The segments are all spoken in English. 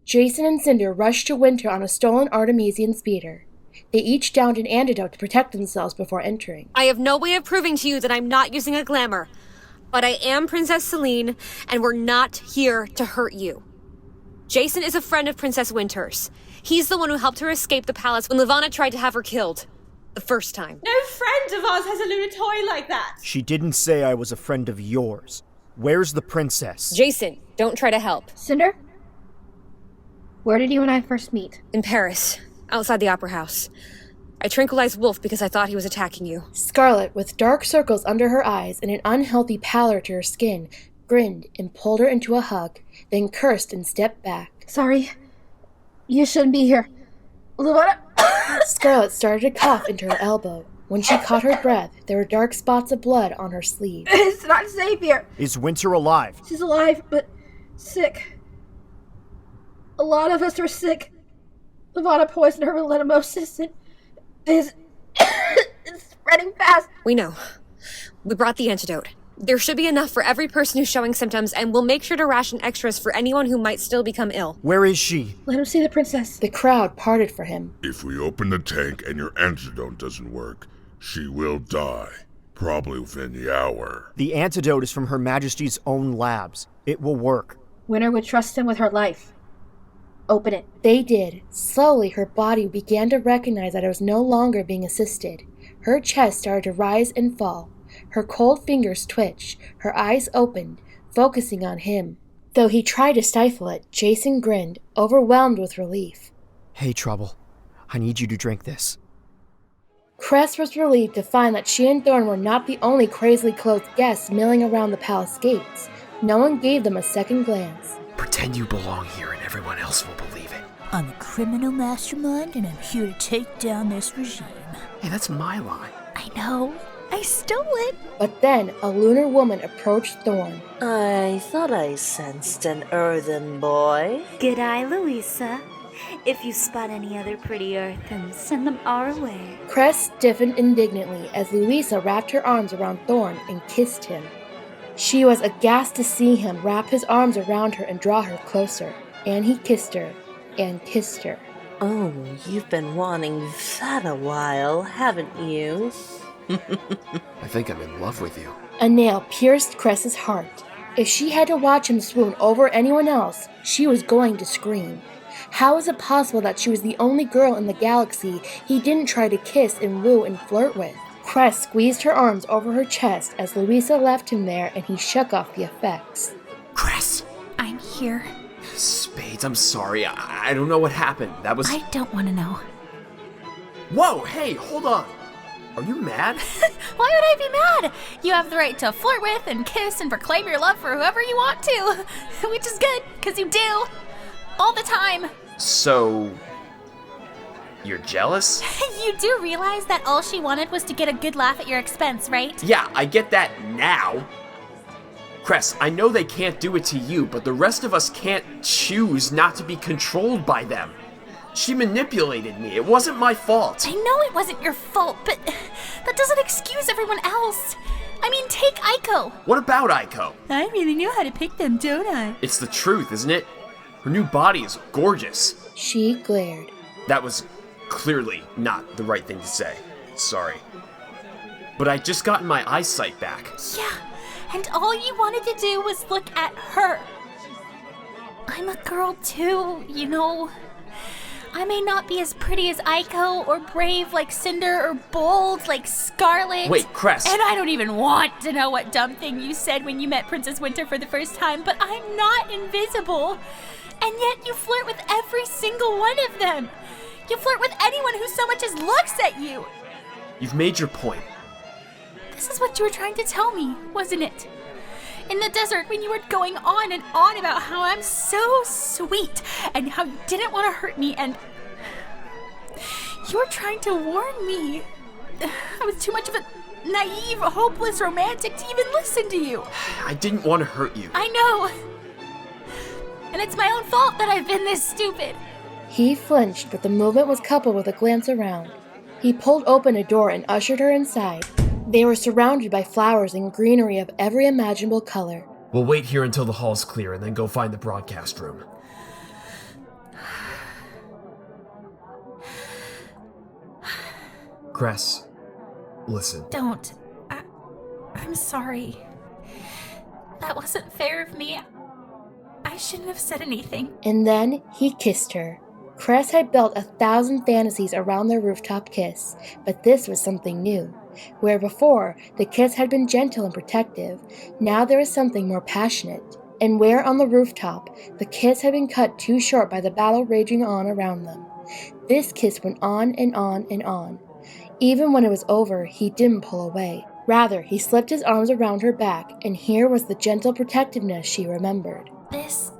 Jacin and Cinder rushed to Winter on a stolen Artemisian speeder. They each downed an antidote to protect themselves before entering. I have no way of proving to you that I'm not using a glamour, but I am Princess Selene, and we're not here to hurt you. Jacin is a friend of Princess Winter's. He's the one who helped her escape the palace when Levana tried to have her killed. The first time. No friend of ours has a lunar toy like that. She didn't say I was a friend of yours. Where's the princess? Jacin, don't try to help. Cinder? Where did you and I first meet? In Paris, outside the opera house. I tranquilized Wolf because I thought he was attacking you. Scarlet, with dark circles under her eyes and an unhealthy pallor to her skin, grinned and pulled her into a hug, then cursed and stepped back. Sorry. You shouldn't be here. Levana... Scarlet started to cough into her elbow. When she caught her breath, there were dark spots of blood on her sleeve. It's not safe here. Is Winter alive? She's alive, but sick. A lot of us are sick. Levana poisoned her with lettumosis, and it's spreading fast. We know. We brought the antidote. There should be enough for every person who's showing symptoms, and we'll make sure to ration extras for anyone who might still become ill. Where is she? Let him see the princess. The crowd parted for him. If we open the tank and your antidote doesn't work, she will die. Probably within the hour. The antidote is from Her Majesty's own labs. It will work. Winter would trust him with her life. Open it. They did. Slowly, her body began to recognize that it was no longer being assisted. Her chest started to rise and fall. Her cold fingers twitched. Her eyes opened, focusing on him. Though he tried to stifle it, Jacin grinned, overwhelmed with relief. Hey, Trouble. I need you to drink this. Cress was relieved to find that she and Thorn were not the only crazily clothed guests milling around the palace gates. No one gave them a second glance. Pretend you belong here and everyone else will believe it. I'm a criminal mastermind and I'm here to take down this regime. Hey, that's my line. I know. I stole it. But then a lunar woman approached Thorn. I thought I sensed an earthen boy. G'day, Louisa. If you spot any other pretty earthens, send them our way. Cress stiffened indignantly as Louisa wrapped her arms around Thorn and kissed him. She was aghast to see him wrap his arms around her and draw her closer. And he kissed her, and kissed her. Oh, you've been wanting that a while, haven't you? I think I'm in love with you. A nail pierced Cress's heart. If she had to watch him swoon over anyone else, she was going to scream. How is it possible that she was the only girl in the galaxy he didn't try to kiss and woo and flirt with? Cress squeezed her arms over her chest as Louisa left him there and he shook off the effects. Cress! I'm here. Spades, I'm sorry. I don't know what happened. That was... I don't want to know. Whoa, hey, hold on. Are you mad? Why would I be mad? You have the right to flirt with and kiss and proclaim your love for whoever you want to. Which is good, because you do. All the time. So... you're jealous? You do realize that all she wanted was to get a good laugh at your expense, right? Yeah, I get that now. Cress, I know they can't do it to you, but the rest of us can't choose not to be controlled by them. She manipulated me. It wasn't my fault. I know it wasn't your fault, but that doesn't excuse everyone else. I mean, take Aiko. What about Aiko? I really know how to pick them, don't I? It's the truth, isn't it? Her new body is gorgeous. She glared. That was clearly not the right thing to say. Sorry. But I'd just gotten my eyesight back. Yeah, and all you wanted to do was look at her. I'm a girl too, you know. I may not be as pretty as Aiko, or brave like Cinder, or bold like Scarlet. Wait, Cress. And I don't even want to know what dumb thing you said when you met Princess Winter for the first time, but I'm not invisible. And yet you flirt with every single one of them. You flirt with anyone who so much as looks at you. You've made your point. This is what you were trying to tell me, wasn't it? In the desert, when you were going on and on about how I'm so sweet and how you didn't want to hurt me, and you were trying to warn me. I was too much of a naive, hopeless romantic to even listen to you. I didn't want to hurt you. I know. And it's my own fault that I've been this stupid. He flinched, but the movement was coupled with a glance around. He pulled open a door and ushered her inside. They were surrounded by flowers and greenery of every imaginable color. We'll wait here until the hall's clear and then go find the broadcast room. Cress, listen. Don't. I'm sorry. That wasn't fair of me. I shouldn't have said anything. And then he kissed her. Cress had built 1,000 fantasies around their rooftop kiss, but this was something new. Where before, the kiss had been gentle and protective, now there was something more passionate. And where on the rooftop, the kiss had been cut too short by the battle raging on around them. This kiss went on and on and on. Even when it was over, he didn't pull away. Rather, he slipped his arms around her back, and here was the gentle protectiveness she remembered. This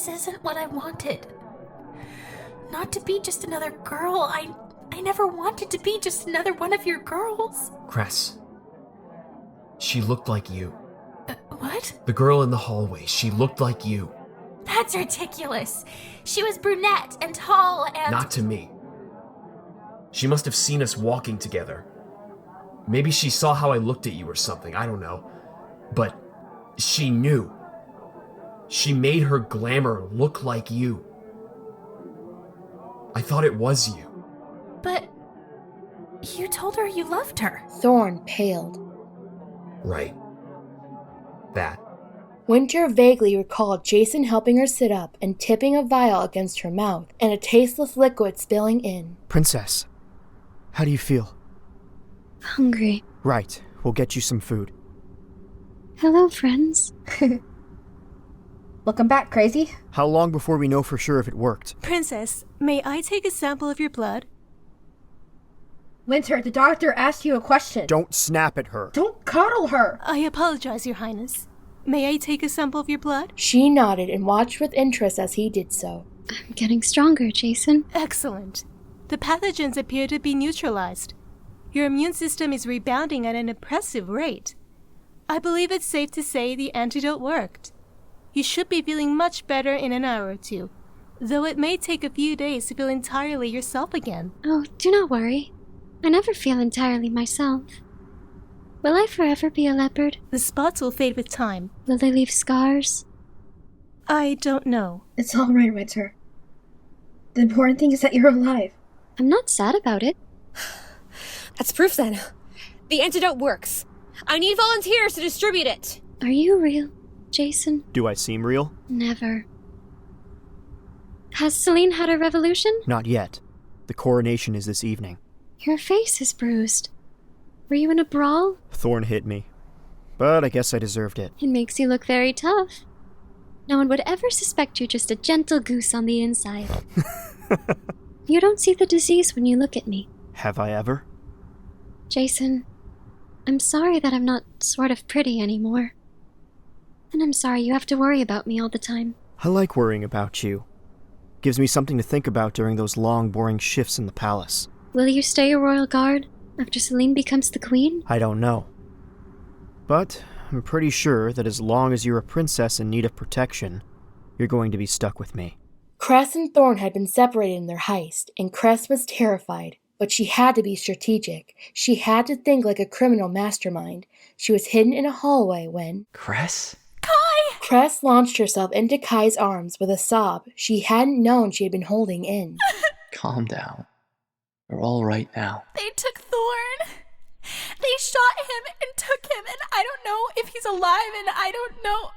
isn't what I wanted. Not to be just another girl. I never wanted to be just another one of your girls. Cress. She looked like you. What? The girl in the hallway, she looked like you. That's ridiculous. She was brunette and tall and... Not to me. She must have seen us walking together. Maybe she saw how I looked at you or something, I don't know. But she knew. She made her glamour look like you. I thought it was you. But you told her you loved her. Thorn paled. Right. That. Winter vaguely recalled Jacin helping her sit up and tipping a vial against her mouth, and a tasteless liquid spilling in. Princess, how do you feel? Hungry. Right, we'll get you some food. Hello, friends. Welcome back, Crazy. How long before we know for sure if it worked? Princess, may I take a sample of your blood? Winter, the doctor asked you a question. Don't snap at her. Don't coddle her. I apologize, Your Highness. May I take a sample of your blood? She nodded and watched with interest as he did so. I'm getting stronger, Jacin. Excellent. The pathogens appear to be neutralized. Your immune system is rebounding at an impressive rate. I believe it's safe to say the antidote worked. You should be feeling much better in an hour or two, though it may take a few days to feel entirely yourself again. Oh, do not worry. I never feel entirely myself. Will I forever be a leopard? The spots will fade with time. Will they leave scars? I don't know. It's all right, Winter. The important thing is that you're alive. I'm not sad about it. That's proof then. The antidote works. I need volunteers to distribute it. Are you real, Jacin? Do I seem real? Never. Has Selene had her revolution? Not yet. The coronation is this evening. Your face is bruised. Were you in a brawl? Thorn hit me. But I guess I deserved it. It makes you look very tough. No one would ever suspect you're just a gentle goose on the inside. You don't see the disease when you look at me. Have I ever? Jacin, I'm sorry that I'm not sort of pretty anymore. And I'm sorry you have to worry about me all the time. I like worrying about you. Gives me something to think about during those long, boring shifts in the palace. Will you stay a royal guard after Selene becomes the queen? I don't know. But I'm pretty sure that as long as you're a princess in need of protection, you're going to be stuck with me. Cress and Thorn had been separated in their heist, and Cress was terrified. But she had to be strategic. She had to think like a criminal mastermind. She was hidden in a hallway when... Cress? Kai! Cress launched herself into Kai's arms with a sob she hadn't known she had been holding in. Calm down. We're all right now. They took Thorn. They shot him and took him, and I don't know if he's alive, and I don't know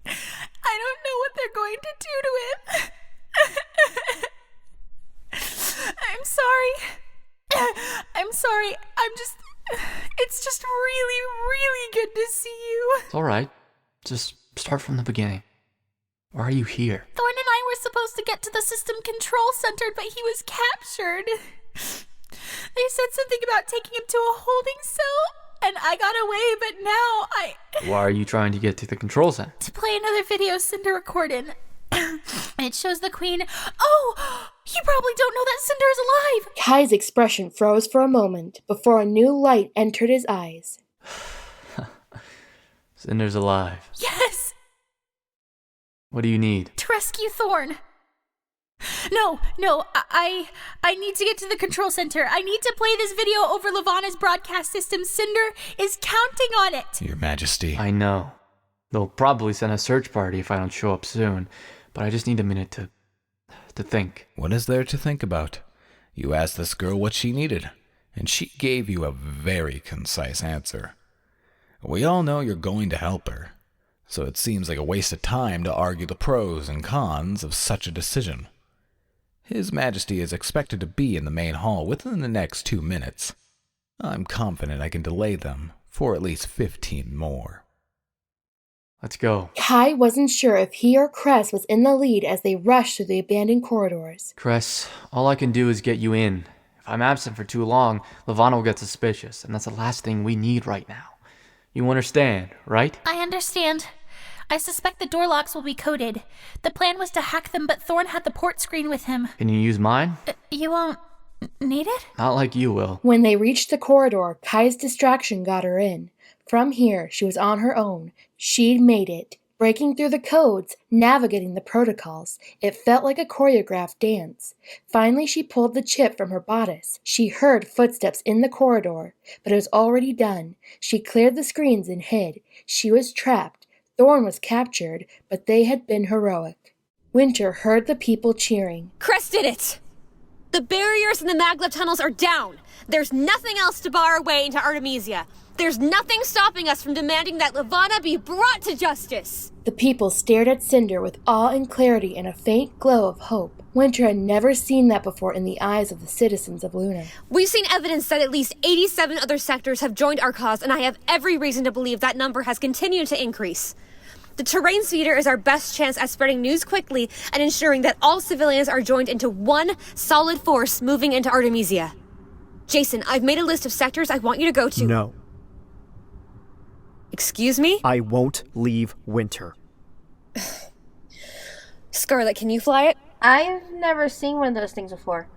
what they're going to do to him. I'm sorry. It's just really, really good to see you. It's alright. Just start from the beginning. Why are you here? Thorn and I were supposed to get to the system control center, but he was captured. They said something about taking him to a holding cell, and I got away, but now Why are you trying to get to the control center? to play another video Cinder recorded. And it shows the queen. Oh, you probably don't know that Cinder is alive. Kai's expression froze for a moment before a new light entered his eyes. Cinder's alive. Yes, What do you need? to rescue Thorn. No, I need to get to the control center. I need to play this video over Levana's broadcast system. Cinder is counting on it. Your Majesty. I know. They'll probably send a search party if I don't show up soon, but I just need a minute to think. What is there to think about? You asked this girl what she needed, and she gave you a very concise answer. We all know you're going to help her, so it seems like a waste of time to argue the pros and cons of such a decision. His Majesty is expected to be in the main hall within the next 2 minutes. I'm confident I can delay them for at least 15 more. Let's go. Kai wasn't sure if he or Cress was in the lead as they rushed through the abandoned corridors. Cress, all I can do is get you in. If I'm absent for too long, Levana will get suspicious, and that's the last thing we need right now. You understand, right? I understand. I suspect the door locks will be coded. The plan was to hack them, but Thorn had the port screen with him. Can you use mine? You won't need it? Not like you will. When they reached the corridor, Kai's distraction got her in. From here, she was on her own. She'd made it. Breaking through the codes, navigating the protocols. It felt like a choreographed dance. Finally, she pulled the chip from her bodice. She heard footsteps in the corridor, but it was already done. She cleared the screens and hid. She was trapped. Thorn was captured, but they had been heroic. Winter heard the people cheering. Cress did it! The barriers in the maglev tunnels are down. There's nothing else to bar our way into Artemisia. There's nothing stopping us from demanding that Levana be brought to justice. The people stared at Cinder with awe and clarity and a faint glow of hope. Winter had never seen that before in the eyes of the citizens of Luna. We've seen evidence that at least 87 other sectors have joined our cause, and I have every reason to believe that number has continued to increase. The terrain speeder is our best chance at spreading news quickly and ensuring that all civilians are joined into one solid force moving into Artemisia. Jacin, I've made a list of sectors I want you to go to. No. Excuse me? I won't leave Winter. Scarlet, can you fly it? I've never seen one of those things before.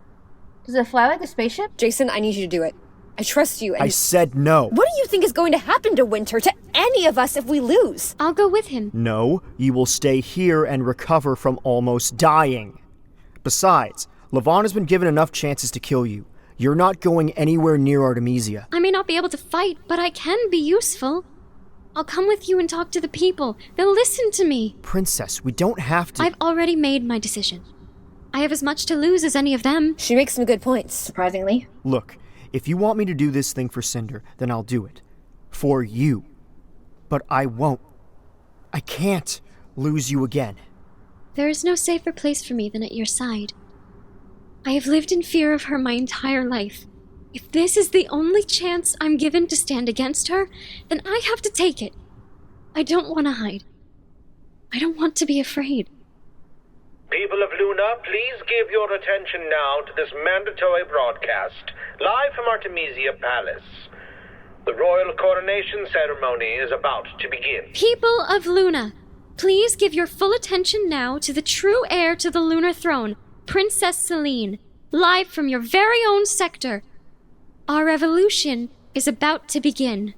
Does it fly like a spaceship? Jacin, I need you to do it. I trust you. And I said no. What do you think is going to happen to Winter, to any of us, if we lose? I'll go with him. No, you will stay here and recover from almost dying. Besides, Levana's been given enough chances to kill you. You're not going anywhere near Artemisia. I may not be able to fight, but I can be useful. I'll come with you and talk to the people. They'll listen to me. Princess, we don't have to... I've already made my decision. I have as much to lose as any of them. She makes some good points. Surprisingly. Look, if you want me to do this thing for Cinder, then I'll do it. For you. But I won't. I can't lose you again. There is no safer place for me than at your side. I have lived in fear of her my entire life. If this is the only chance I'm given to stand against her, then I have to take it. I don't want to hide. I don't want to be afraid. People of Luna, please give your attention now to this mandatory broadcast, live from Artemisia Palace. The royal coronation ceremony is about to begin. People of Luna, please give your full attention now to the true heir to the lunar throne, Princess Selene, live from your very own sector. Our revolution is about to begin.